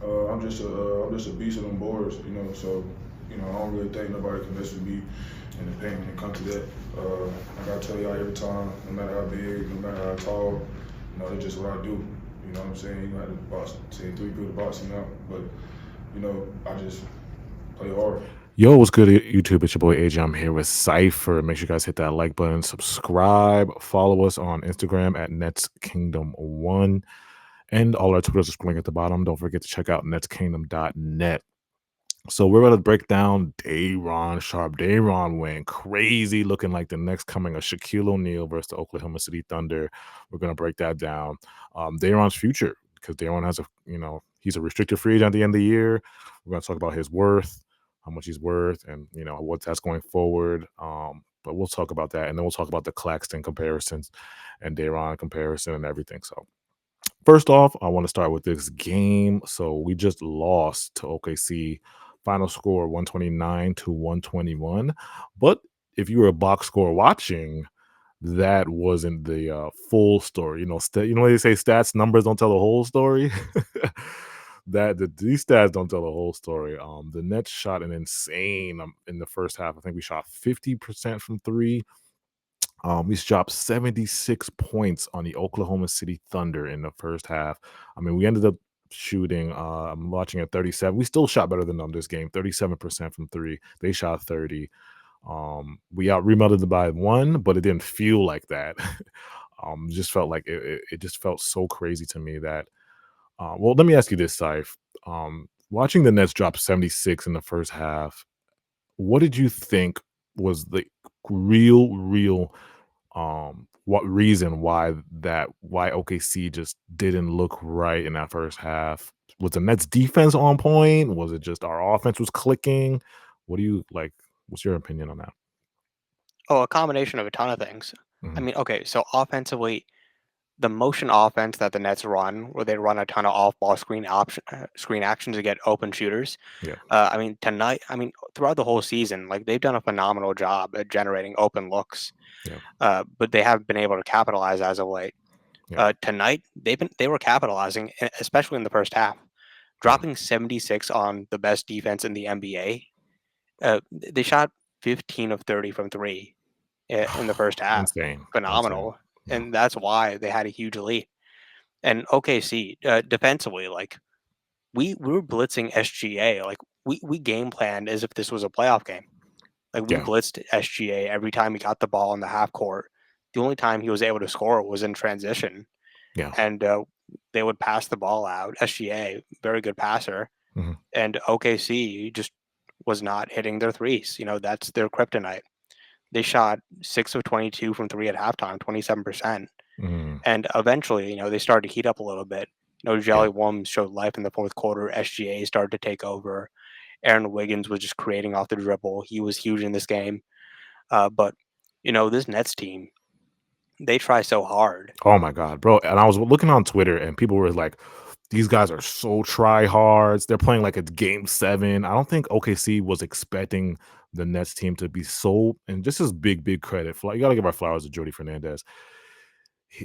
I'm just a beast of them boards, you know. So, you know, I don't really think nobody can mess with me in the paint when it comes to that. I gotta tell y'all every time, no matter how big, no matter how tall, you know, it's just what I do. You know what I'm saying? You got to box, say 3 people to box him out, but you know, I just play hard. Yo, what's good, YouTube? It's your boy AJ. I'm here with Cypher. Make sure you guys hit that like button, subscribe, follow us on Instagram at Nets Kingdom One, and all our Twitters are scrolling at the bottom. Don't forget to check out netskingdom.net. So we're going to break down Day'Ron Sharpe. Day'Ron went crazy, looking like the next coming of Shaquille O'Neal versus the Oklahoma City Thunder. We're going to break that down. Day'Ron's future, because Day'Ron has he's a restricted free agent at the end of the year. We're going to talk about his worth, how much he's worth, and what that's going forward. But we'll talk about that, and then we'll talk about the Claxton comparisons and Day'Ron comparison and everything. So first off, I want to start with this game. So we just lost to OKC. Final score 129 to 121. But if you were a box score watching, that wasn't the full story. They say stats numbers don't tell the whole story. These stats don't tell the whole story. The Nets shot an insane in the first half. I think we shot 50% from three. We dropped 76 points on the Oklahoma City Thunder in the first half. I mean, we ended up shooting, I'm watching at 37. We still shot better than them this game, 37% from three. They shot 30. We out rebounded by one, but it didn't feel like that. Just felt like it just felt so crazy to me that, well, let me ask you this, Saif. Watching the Nets drop 76 in the first half, what did you think was the real what reason why OKC just didn't look right in that first half? Was the Nets defense on point? Was it just our offense was clicking? What do you like? What's your opinion on that? Oh, a combination of a ton of things. I Mhm. mean, okay, so offensively, the motion offense that the Nets run, where they run a ton of off-ball screen actions to get open shooters. Yeah, I mean, tonight, I mean, throughout the whole season, like they've done a phenomenal job at generating open looks, yeah, but they haven't been able to capitalize as of late. yeah, Tonight, they were capitalizing, especially in the first half, yeah. dropping 76 on the best defense in the NBA. They shot 15 of 30 from three in the first half. Insane, insane. Phenomenal. Yeah, And that's why they had a huge lead. And OKC, defensively, like we were blitzing SGA. Like we game planned as if this was a playoff game. Like we yeah, blitzed SGA every time he got the ball in the half court. The only time he was able to score was in transition, yeah. and they would pass the ball out. SGA, very good passer, Mhm. and OKC just was not hitting their threes. That's their kryptonite. They shot 6 of 22 from three at halftime, 27%. Mhm. And eventually, they started to heat up a little bit. Yeah. Jelly Wums showed life in the fourth quarter. SGA started to take over. Aaron Wiggins was just creating off the dribble. He was huge in this game. But, this Nets team, they try so hard. Oh my god, bro! And I was looking on Twitter, and people were like, "These guys are so tryhards. They're playing like it's Game 7." I don't think OKC was expecting the Nets team to be so. And this is big credit for, you got to give our flowers to Jody Fernandez.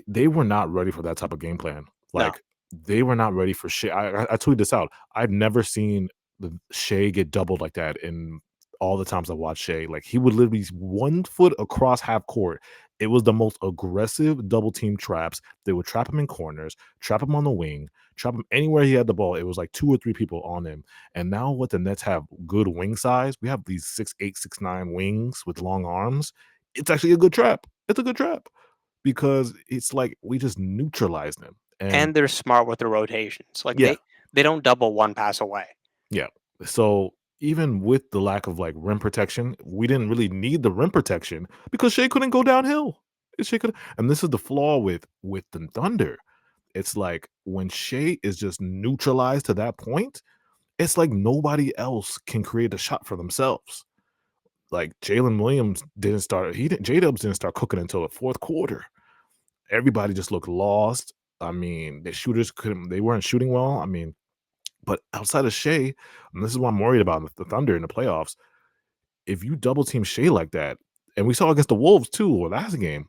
They were not ready for that type of game plan. No, Like, they were not ready for shit. I tweeted this out. I've never seen the Shea get doubled like that in all the times I watched Shea. Like, he would literally 1 foot across half court. It was the most aggressive double team traps. They would trap him in corners, trap him on the wing, trap him anywhere he had the ball. It was like 2 or 3 people on him. And now what the Nets have good wing size. We have these 6'8", 6'9" wings with long arms. It's actually a good trap. It's a good trap because it's like we just neutralized them. And and they're smart with the rotations. Like yeah, they don't double one pass away. yeah. So even with the lack of like rim protection, we didn't really need the rim protection because Shea couldn't go downhill. Shea could, and this is the flaw with the Thunder. It's like when Shea is just neutralized to that point, it's like nobody else can create a shot for themselves. Like Jalen Williams didn't start. He didn't. J Dubs didn't start cooking until the fourth quarter. Everybody just looked lost. I mean, the shooters couldn't. They weren't shooting well. I mean, but outside of Shea, and this is what I'm worried about with the Thunder in the playoffs. If you double team Shea like that, and we saw against the Wolves too, or last game,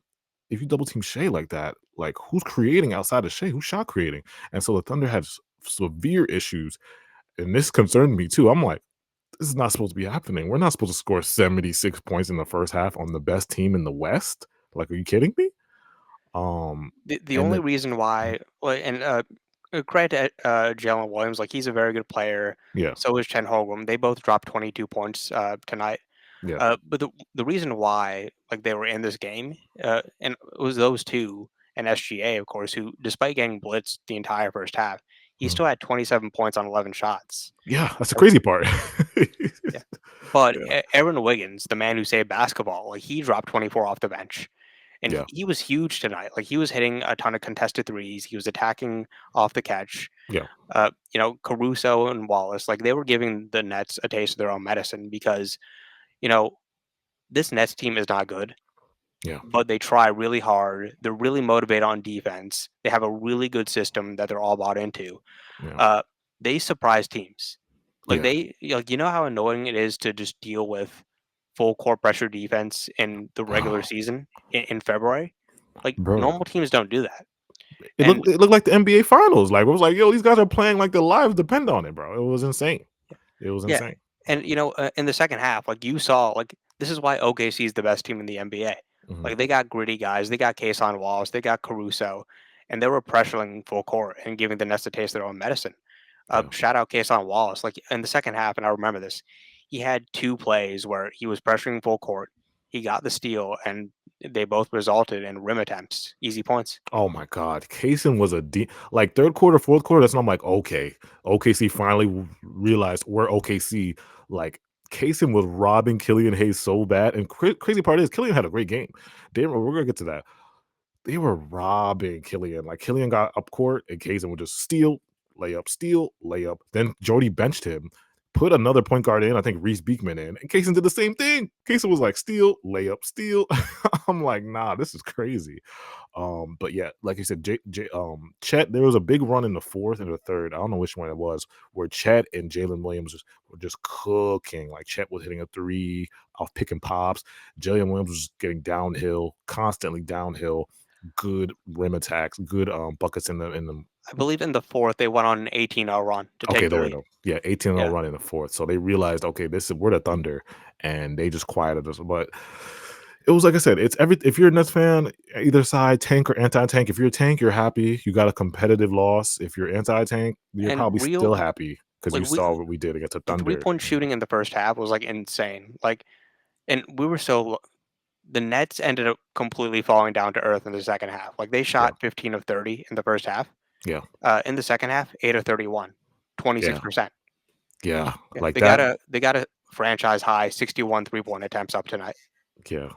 if you double team Shea like that, like who's creating outside of Shea? Who's shot creating? And so the Thunder had severe issues, and this concerned me too. I'm like, this is not supposed to be happening. We're not supposed to score 76 points in the first half on the best team in the West. Like, are you kidding me? The And only then reason why, well, and credit to Jalen Williams, like he's a very good player. yeah, So is Chen Holgram. They both dropped 22 points tonight. yeah, But the reason why like they were in this game, and it was those two and SGA, of course, who despite getting blitzed the entire first half, he mhm. still had 27 points on 11 shots. Yeah, that's the Like, crazy part. yeah. But Yeah, Aaron Wiggins, the man who saved basketball, like he dropped 24 off the bench. And yeah, he was huge tonight. Like he was hitting a ton of contested threes. He was attacking off the catch. yeah, Caruso and Wallace, like they were giving the Nets a taste of their own medicine because, you know, this Nets team is not good, yeah, but they try really hard. They're really motivated on defense. They have a really good system that they're all bought into. yeah, Uh, they surprise teams. Like yeah. you know how annoying it is to just deal with full court pressure defense in the regular season in February. Like Bro, normal teams don't do that. it And looked like the NBA finals. Like, it was like, yo, these guys are playing like their lives depend on it, bro. It was insane. It was yeah, insane. and in the second half, like you saw, like this is why OKC is the best team in the NBA. Mhm. Like they got gritty guys, they got Kason Wallace, they got Caruso, and they were pressuring full court and giving the Nets a taste of their own medicine. Yeah. Shout out Kason Wallace. Like in the second half, and I remember this, he had two plays where he was pressuring full court. He got the steal, and they both resulted in rim attempts, easy points. Oh my God, Kaysen was like third quarter, fourth quarter. That's when I'm like, okay, OKC finally realized we're OKC. Like, Kaysen was robbing Killian Hayes so bad, and crazy part is Killian had a great game. We're gonna get to that. They were robbing Killian. Like, Killian got up court, and Kaysen would just steal, layup. Then Jody benched him, put another point guard in. I think Reese Beekman in, and Kaysen did the same thing. Kaysen was like, steal, layup, steal. I'm like, nah, this is crazy. But yeah, like you said, Chet, there was a big run in the fourth and the third. I don't know which one it was, where Chet and Jalen Williams were just cooking. Like, Chet was hitting a three off pick and pops. Jalen Williams was getting downhill, constantly downhill. Good rim attacks, good buckets in the. I believe in the fourth they went on an 18-0 run to Okay, take the there we lead. go. Yeah, 18-0 Yeah, run in the fourth. So they realized, okay, we're the Thunder, and they just quieted us. But it was like I said, it's if you're a Nets fan, either side, tank or anti-tank. If you're a tank, you're happy. You got a competitive loss. If you're anti-tank, you're and probably still happy because like you saw what we did against the the Thunder. 3-point shooting in the first half was like insane. Like, and we were so the Nets ended up completely falling down to earth in the second half. Like they Yeah, shot 15 of 30 in the first half. yeah, In the second half, 8 of 31, yeah, 26%. yeah. Yeah, Like that. they got a franchise high 61 3-point attempts up tonight. Yeah.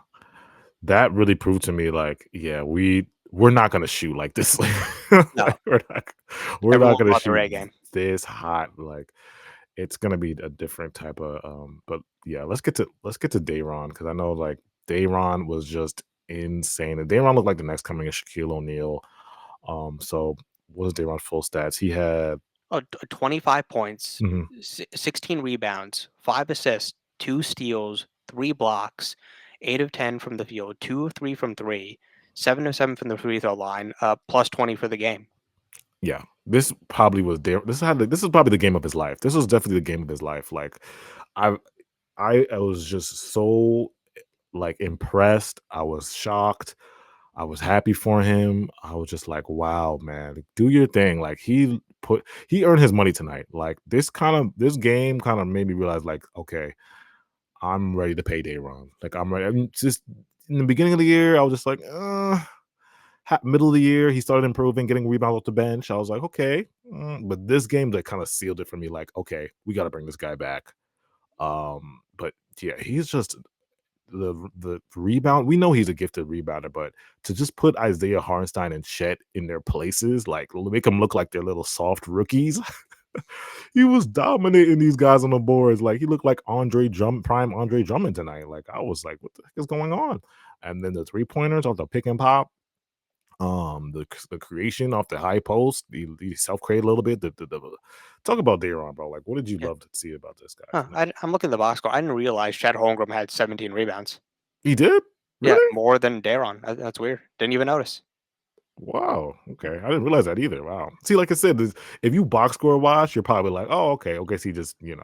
That really proved to me, like, yeah, we're not gonna shoot like this. No, Like, we're not everyone gonna brought their shoot A game. this hot. Like, it's gonna be a different type of but yeah, let's get to Day'Ron, because I know, like, Day'Ron was just insane. And Day'Ron looked like the next coming of Shaquille O'Neal. So what was Day'Ron's full stats? He had 25 points, mhm, 16 rebounds, 5 assists, 2 steals, 3 blocks, 8 of 10 from the field, 2 of 3 from 3, 7 of 7 from the free throw line, plus 20 for the game. yeah. This probably was there. This is probably the game of his life. This was definitely the game of his life. Like, I I was just so, like, impressed. I was shocked. I was happy for him. I was just like, "Wow, man, do your thing." Like, he earned his money tonight. Like, this game kind of made me realize, like, okay, I'm ready to pay Day'Ron. Like, I'm ready. I mean, just in the beginning of the year, I was just like, middle of the year, he started improving, getting rebounds off the bench. I was like, okay, but this game that kind of sealed it for me. Like, okay, we got to bring this guy back. But yeah, he's just the rebound. We know he's a gifted rebounder, but to just put Isaiah Hartenstein and Chet in their places, like, make them look like they're little soft rookies. He was dominating these guys on the boards. Like, he looked like prime Andre Drummond tonight. Like, I was like, what the heck is going on? And then the 3-pointers off the pick and pop, the creation off the high post, he self-created a little bit. Talk about Day'Ron, bro. Like, what did you Yeah. love to see about this guy Huh, tonight? I'm looking at the box score. I didn't realize Chad Holmgren had 17 rebounds. He did? Yeah, Really? more than Day'Ron. That's weird. Didn't even notice. Wow. Okay. I didn't realize that either. Wow. See, like I said, if you box score watch, you're probably like, oh, okay. OKC just, Yeah.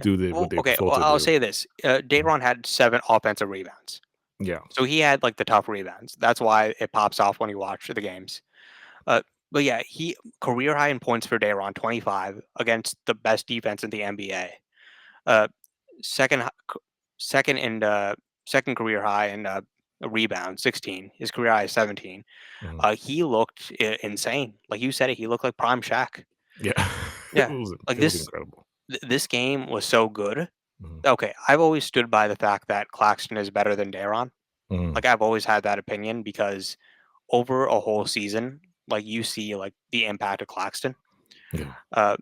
do Well, what they're okay. supposed Well, to I'll do. say this: Mhm. Day'Ron had 7 offensive rebounds, Yeah. so he had like the tough rebounds. That's why it pops off when you watch the games. Uh, but yeah, he career high in points for Day'Ron, 25 against the best defense in the NBA. Uh, second, second in second career high in rebound, 16. His career high is 17. Mhm. He looked insane. Like you said, it. He looked like prime Shaq. Yeah. it Yeah, was like it was incredible. this game was so good. Mhm. Okay, I've always stood by the fact that Claxton is better than Day'Ron. Mhm. Like I've always had that opinion because over a whole season, like you see like the impact of Claxton. Yeah. Uh,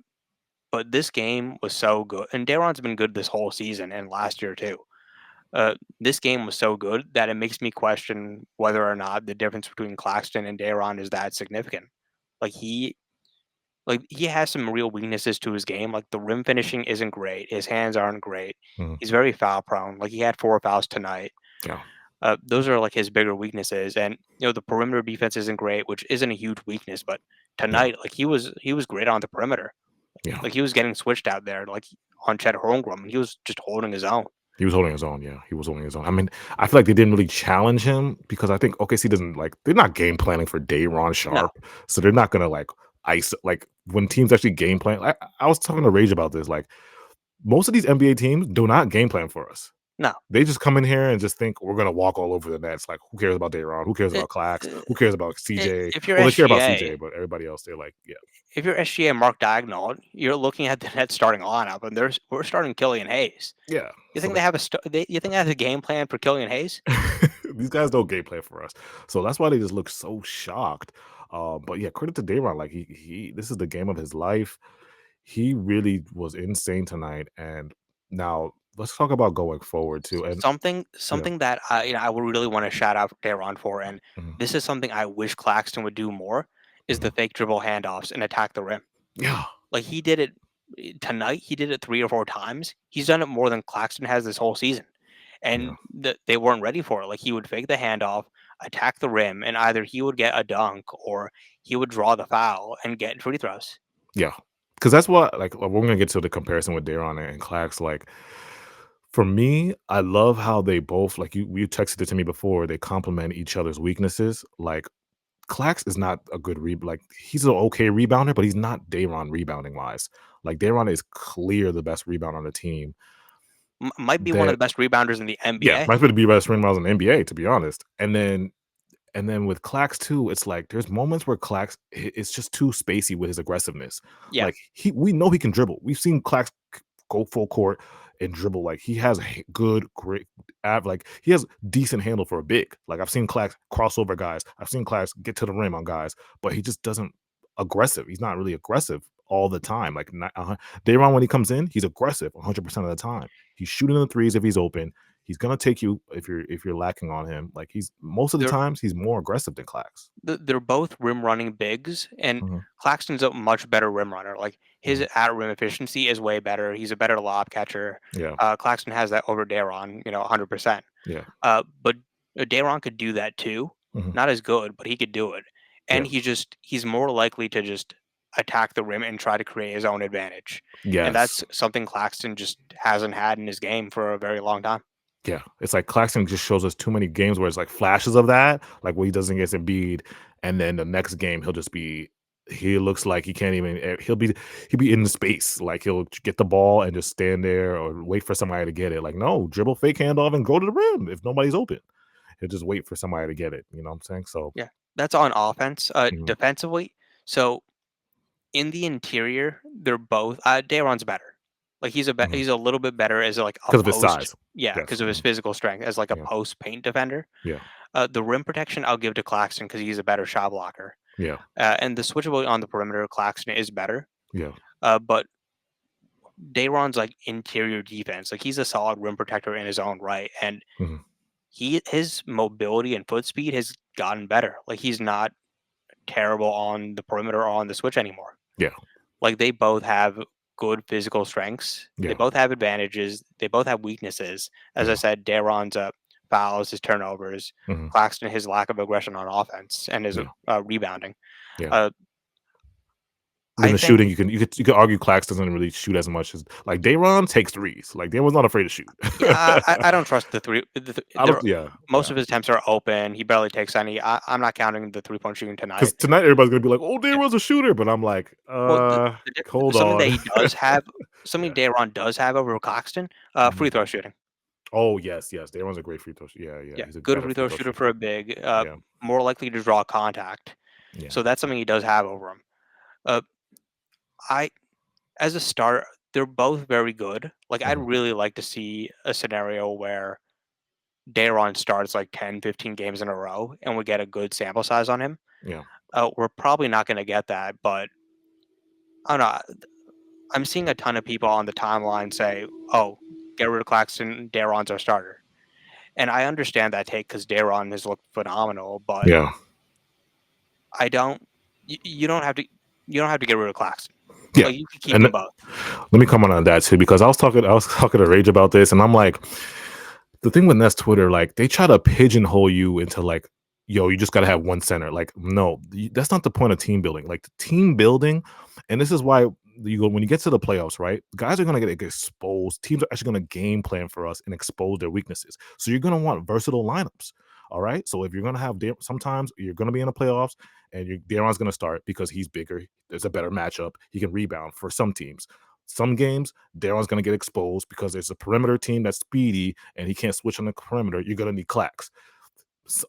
but this game was so good, and Day'Ron's been good this whole season and last year too. This game was so good that it makes me question whether or not the difference between Claxton and Day'Ron is that significant. Like he has some real weaknesses to his game. Like the rim finishing isn't great. His hands aren't great. Mhm. He's very foul prone. Like he had 4 fouls tonight. Yeah. Those are like his bigger weaknesses. And the perimeter defense isn't great, which isn't a huge weakness. But Yeah. tonight, like he was great on the perimeter. Yeah. Like he was getting switched out there, like on Chet Holmgren. He was just holding his own. He was holding his own. Yeah, he was holding his own. I mean, I feel like they didn't really challenge him because I think OKC doesn't like they're not game planning for Day'Ron No, Sharpe, so they're not gonna like ice like when teams actually game plan. I was talking to Rage about this. Like most of these NBA teams do not game plan for us. no. They just come in here and just think we're gonna walk all over the nets. Like who cares about Day'Ron? Who cares I- about Clax? I- Who cares about CJ? if you're Well, they care about CJ, SGA, but everybody else they're like, yeah, if you're SGA Mark Daigneault, you're looking at the net starting lineup, and we're starting Killian Hayes. yeah. You So think they have you think they have a game plan for Killian Hayes? these guys don't game plan for us, so that's why they just look so shocked. But yeah, credit to Day'Ron. Like he this is the game of his life. He really was insane tonight. And now let's talk about going forward too. And yeah, Something that I would really want to shout out Day'Ron for, and mhm, this is something I wish Claxton would do more, is the mhm. fake dribble handoffs and attack the rim. Yeah, Like he did it tonight. He did it 3 or 4 times. He's done it more than Claxton has this whole season, yeah, and they weren't ready for it. Like he would fake the handoff, attack the rim, and either he would get a dunk or he would draw the foul and get free throws. yeah. Because that's what like we're gonna get to the comparison with Day'Ron and Clax. Like for me, I love how they both like you texted it to me before. They complement each other's weaknesses. Like Clax is not a good like he's an okay rebounder, but he's not Day'Ron rebounding wise. Like Day'Ron is clear the best rebound on the team. Might be one of That the best rebounders in the yeah, NBA. might be best rebounders in the NBA to be honest. And then with Clax too, it's like there's moments where Clax it's just too spacey with his aggressiveness. Yeah, Like we know he can dribble. We've seen Clax go full court and dribble. Like he has good, great, like he has decent handle for a big. Like I've seen Clax cross over guys. I've seen Clax get to the rim on guys, but he just doesn't aggressive. He's not really aggressive all the time. Like Day'Ron when he comes in, he's aggressive 100% of the time. He's shooting the threes if he's open. He's gonna take you if you're lacking on him. Like he's most of the they're times he's more aggressive than Clax. they're both rim running bigs, and Mhm, Claxton's a much better rim runner. Like his mhm. at rim efficiency is way better. He's a better lob catcher. Yeah, Claxton has that over Day'Ron, 100%. yeah, But Day'Ron could do that too. mhm, Not as good, but he could do it. yeah, And he's more likely to just attack the rim and try to create his own advantage. And yes, that's something Claxton just hasn't had in his game for a very long time. yeah. It's like Claxton just shows us too many games where it's like flashes of that, like what he does against Embiid, and then the next game he'll just be. He looks like he can't even. He'll be in the space. Like he'll get the ball and just stand there or wait for somebody to get it. Like no, dribble, fake handoff, and go to the rim if nobody's open. He'll just wait for somebody to get it. You know what I'm saying? So, Yeah. That's on offense. mhm, Defensively, so in the interior, they're both Day'Ron's better. Like mhm. he's a little bit better as like a 'Cause of his post. size. Yeah, Yes, because of his mhm, physical strength as like a yeah, post paint defender. yeah, The rim protection I'll give to Claxton because he's a better shot blocker. yeah, And the switchable on the perimeter, Claxton is better. yeah, But Day'Ron's like interior defense, like he's a solid rim protector in his own right, and mhm, his mobility and foot speed has gotten better. Like he's not terrible on the perimeter or on the switch anymore. yeah, Like they both have good physical strengths. They yeah, both have advantages. They both have weaknesses. As I yeah, said, Day'Ron's fouls, his turnovers, Mhm. Claxton, his lack of aggression on offense, and his rebounding. Yeah. I In the think shooting, you could argue Clax doesn't really shoot as much as like Day'Ron takes threes. Like Day'Ron's not afraid to shoot. I don't trust the three. I don't. Yeah. Most of his attempts are open. He barely takes any. I'm not counting the 3-point shooting Because tonight. tonight everybody's gonna be like, "Oh, Day'Ron's a shooter," but I'm like, Well, hold something that on. he does have, something Yeah. Day'Ron does have over Claxton, free Mhm. throw shooting. Oh yes, Day'Ron's a great free throw. Yeah. Yeah, He's a good better free free throw throw shooter shooter. for a big. Yeah. More likely to draw contact. Yeah. So that's something he does have over him. Uh, I as a start, they're both very good. Like I'd Mhm. really like to see a scenario where Day'Ron starts like 10, 15 games in a row, and we get a good sample size on him. Yeah. We're probably not going to get that, but I don't know. I'm seeing a ton of people on the timeline say, "Oh, get rid of Claxton. Day'Ron's our starter," and I understand that take because Day'Ron has looked phenomenal. But Yeah. I don't. You don't have to. You don't have to get rid of Claxton. Yeah. Like you can keep And them both. let me comment on that too, because I was talking to Rage about this, and I'm like, the thing with Nets Twitter, like they try to pigeonhole you into like, yo, you just gotta have one center. Like, no, that's not the point of team building. Like team building, and this is why you go when you get to the playoffs, right? Guys are gonna get exposed. Teams are actually gonna game plan for us and expose their weaknesses. So you're gonna want versatile lineups. All right. So if you're gonna have sometimes you're gonna be in the playoffs and Day'Ron's gonna start because he's bigger. There's a better matchup. He can rebound for some teams. Some games, Day'Ron's going to get exposed because there's a perimeter team that's speedy and he can't switch on the perimeter. You're going to need Clax.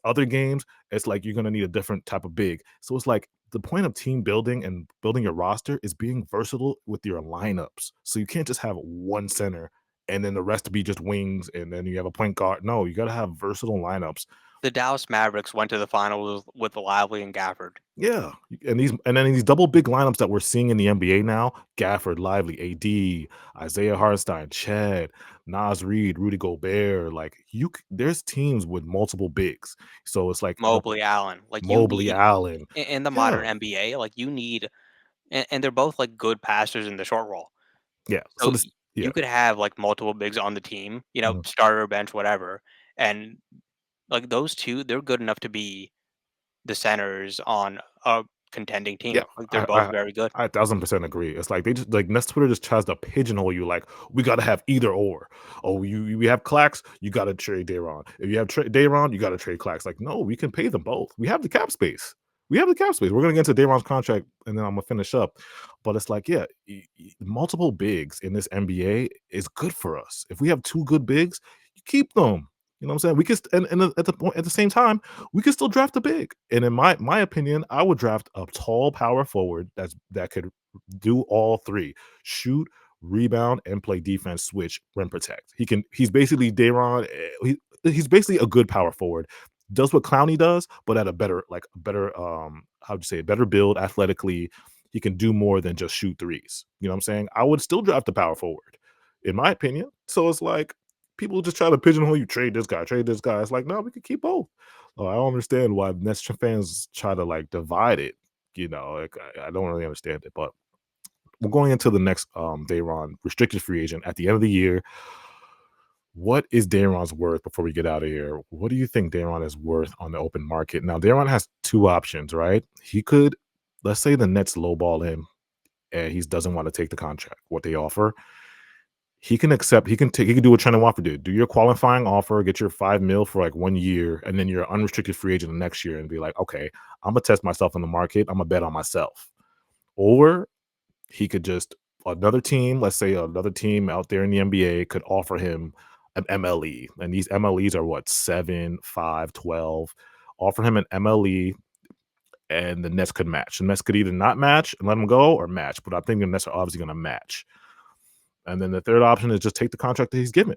Other games, it's like you're going to need a different type of big. So it's like the point of team building and building your roster is being versatile with your lineups. So you can't just have one center and then the rest to be just wings and then you have a point guard. No, you got to have versatile lineups. The Dallas Mavericks went to the finals with Lively and Gafford. Yeah, and then these double big lineups that we're seeing in the NBA now: Gafford, Lively, AD, Isaiah Hartenstein, Chad, Naz Reid, Rudy Gobert. Like there's teams with multiple bigs, so it's like Mobley, Allen. Like you Mobley, need Allen. in the Yeah, modern NBA. Like you need, and they're both like good passers in the short roll. yeah. So So this, yeah, you could have like multiple bigs on the team. mhm. Starter, bench, whatever, and like those two, they're good enough to be the centers on a contending team. Yeah, Like they're both very good. I 1000% agree. It's like they just like Nets Twitter just tries to pigeonhole you. Like we got to have either or. Oh, we have Clax, you got to trade Day'Ron. If you have Day'Ron, you got to trade Clax. Like no, we can pay them both. We have the cap space. We have the cap space. We're gonna get into Day'Ron's contract, and then I'm gonna finish up. But it's like, yeah, multiple bigs in this NBA is good for us. If we have two good bigs, you keep them. You know what I'm saying? We can, and at the same time, we can still draft a big. And in my opinion, I would draft a tall power forward that could do all three: shoot, rebound, and play defense, switch, rim protect. He's basically Day'Ron. He's basically a good power forward. Does what Clowney does, but at a better how'd you say it, better build athletically. He can do more than just shoot threes. You know what I'm saying? I would still draft the power forward, in my opinion. So it's like people just try to pigeonhole you, trade this guy, trade this guy. It's like, no, we could keep both. Oh, I don't understand why Nets fans try to like divide it. Like, I don't really understand it. But we're going into the next Day'Ron restricted free agent at the end of the year. What is Day'Ron's worth before we get out of here? What do you think Day'Ron is worth on the open market? Now, Day'Ron has two options, right? He could, let's say the Nets lowball him and he doesn't want to take the contract, what they offer. He can accept, he can do what Trendon Watford did. Do your qualifying offer, get your $5 million for like 1 year, and then you're unrestricted free agent the next year and be like, okay, I'm gonna test myself in the market. I'm gonna bet on myself. Or he could just another team, let's say another team out there in the NBA could offer him an MLE. And these MLEs are what, 7, 5, 12. Offer him an MLE and the Nets could match. The Nets could either not match and let him go or match, but I think the Nets are obviously gonna match. And then the third option is just take the contract that he's given.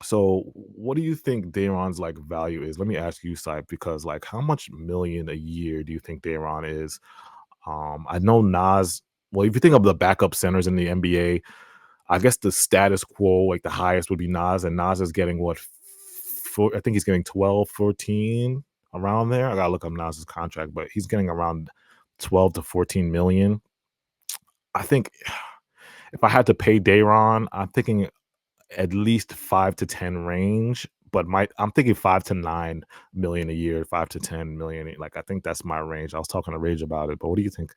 So what do you think Day'Ron's like value is? Let me ask you, Sype, because like how much million a year do you think Day'Ron is? I know Nas, well, if you think of the backup centers in the NBA, I guess the status quo, like the highest would be Nas, and Nas is getting what, I think he's getting 12, 14 around there. I gotta look up Nas's contract, but he's getting around 12 to 14 million. I think if I had to pay Day'Ron, I'm thinking at least 5 to 10 range. but I'm thinking 5 to 9 million a year, 5 to 10 million. Like I think that's my range. I was talking to Rage about it, but what do you think?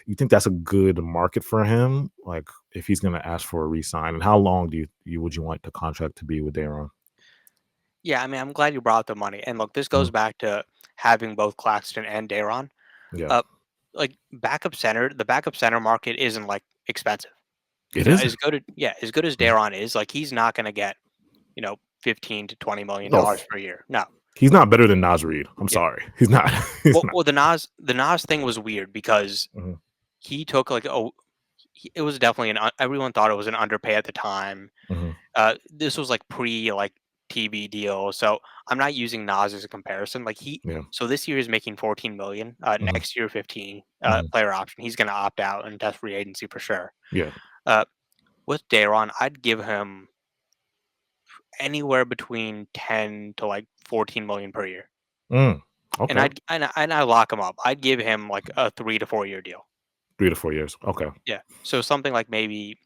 You think that's a good market for him? Like if he's going to ask for a re-sign, and how long would you want the contract to be with Day'Ron? Yeah, I mean, I'm glad you brought up the money. And look, this Mhm. goes back to having both Claxton and Day'Ron. Yeah, Uh, like the backup center market isn't like expensive. it is. As good as Mhm. Day'Ron is, like he's not going to get 15 to 20 million No, dollars per year. No. he's not better than Nas Reed. I'm Yeah. sorry, he's not. He's not. Well, the Nas thing was weird because Mhm. he took it was definitely everyone thought it was an underpay at the time. Mhm. This was like pre like TV deal, so I'm not using Nas as a comparison. Yeah. So this year he's making 14 million. Mhm. Next year 15. Mhm. Player option. He's going to opt out and test free agency for sure. Yeah. Uh, with Day'Ron, I'd give him anywhere between 10 to like 14 million per year, Mm. and Okay. I lock him up. I'd give him like a 3 to 4 year deal. 3 to 4 years. Okay. Yeah, so something like maybe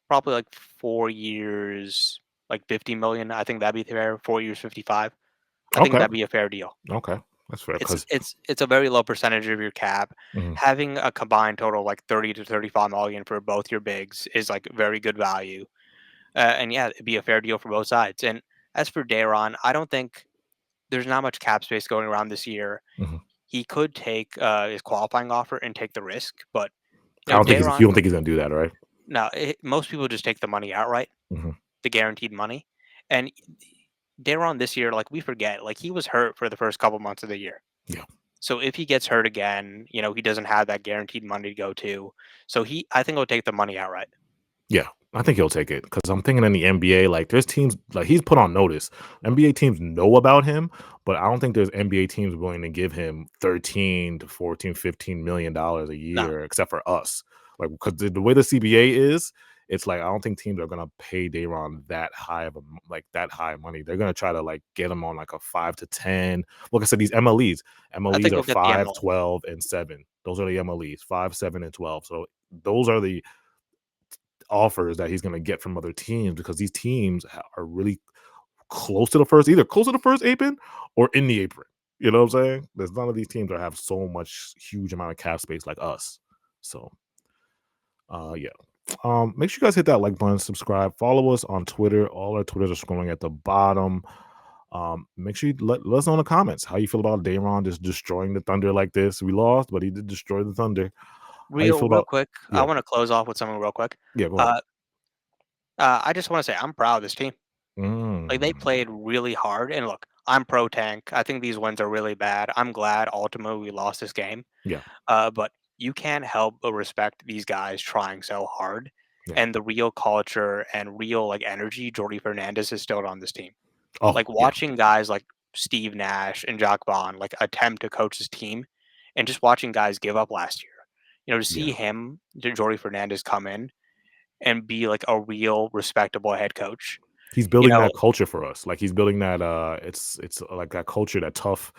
probably like 4 years, like 50 million. I think that'd be fair. 4 years, 55. I think Okay. that'd be a fair deal. Okay. That's fair. It's Because it's it's a very low percentage of your cap. Having a combined total like 30 to 35 million for both your bigs is like very good value. And yeah, it'd be a fair deal for both sides. And as for Day'Ron, I don't think there's not much cap space going around this year. He could take his qualifying offer and take the risk, but I don't think Day'Ron. you don't think he's gonna do that, right? No, most people just take the money outright, Mhm. the guaranteed money, and Day'Ron this year, like we forget, like he was hurt for the first couple months of the year. Yeah. So if he gets hurt again, he doesn't have that guaranteed money to go to. So I think he'll take the money outright. Yeah, I think he'll take it because I'm thinking in the NBA, like there's teams like he's put on notice. NBA teams know about him, but I don't think there's NBA teams willing to give him 13 to 14, $15 million a No, year, except for us. Like because the way the CBA is, it's like I don't think teams are gonna pay Day'Ron that high of that high money. They're gonna try to like get him on like a 5 to 10. Like I said, these MLEs, I MLEs think are he'll get the 5, ML. 12, and 7. Those are the MLEs, 5, 7, and 12. So those are the offers that he's going to get from other teams because these teams are really either close to the first apron or in the apron. You know what I'm saying? There's none of these teams that have so much huge amount of cap space like us. So, yeah. Make sure you guys hit that like button, subscribe, follow us on Twitter. All our Twitters are scrolling at the bottom. Make sure you let us know in the comments how you feel about Day'Ron just destroying the Thunder like this. We lost, but he did destroy the Thunder. How you feel Real about? quick, I Yeah, want to close off with something real quick. yeah. Go ahead. Uh, I just want to say I'm proud of this team. Like they Mm, played really hard, and look, I'm pro tank. I think these wins are really bad. I'm glad ultimately we lost this game. yeah, But you can't help but respect these guys trying so hard, yeah. and the real culture and real like energy Jordy Fernandez has instilled on this team. Oh, Like yeah. watching guys like Steve Nash and Jock Vaughn like attempt to coach his team, and just watching guys give up last year. To see Yeah. Jordy Fernandez come in and be like a real respectable head coach. He's You building know, that culture for us. Like he's building that it's like that culture, that tough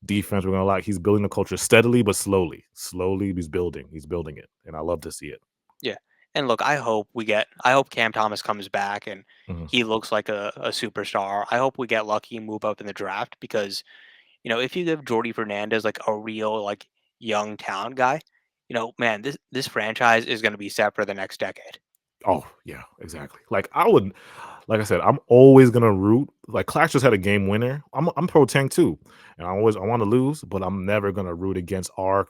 defense we're gonna like. He's building the culture steadily but slowly. Slowly he's building. He's building it. And I love to see it. yeah. And look, I hope Cam Thomas comes back and Mhm. he looks like a superstar. I hope we get lucky and move up in the draft because, if you give Jordy Fernandez like a real like young talent guy, man, this franchise is gonna be set for the next decade. Oh, yeah, exactly. Like I said, I'm always gonna root. Like Clash just had a game winner. I'm pro tank too, and I want to lose, but I'm never gonna root against our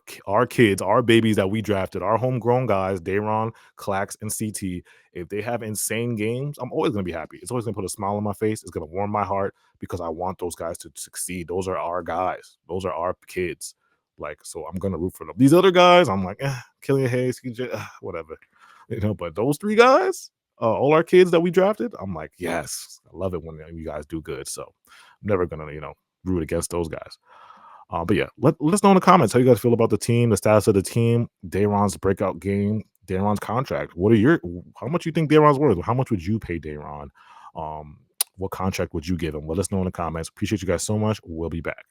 kids, our babies that we drafted, our homegrown guys, Day'Ron, Clax, and CT. If they have insane games, I'm always gonna be happy. It's always gonna put a smile on my face. It's gonna warm my heart because I want those guys to succeed. Those are our guys. Those are our kids. Like so, I'm gonna root for them. These other guys, I'm like, Killian Hayes, whatever. But those three guys, all our kids that we drafted, I'm like, yes, I love it when you guys do good. So I'm never gonna, root against those guys. But yeah, let us know in the comments how you guys feel about the team, the status of the team, Day'Ron's breakout game, Day'Ron's contract. How much you think Day'Ron's worth? How much would you pay Day'Ron? What contract would you give him? Let us know in the comments. Appreciate you guys so much. We'll be back.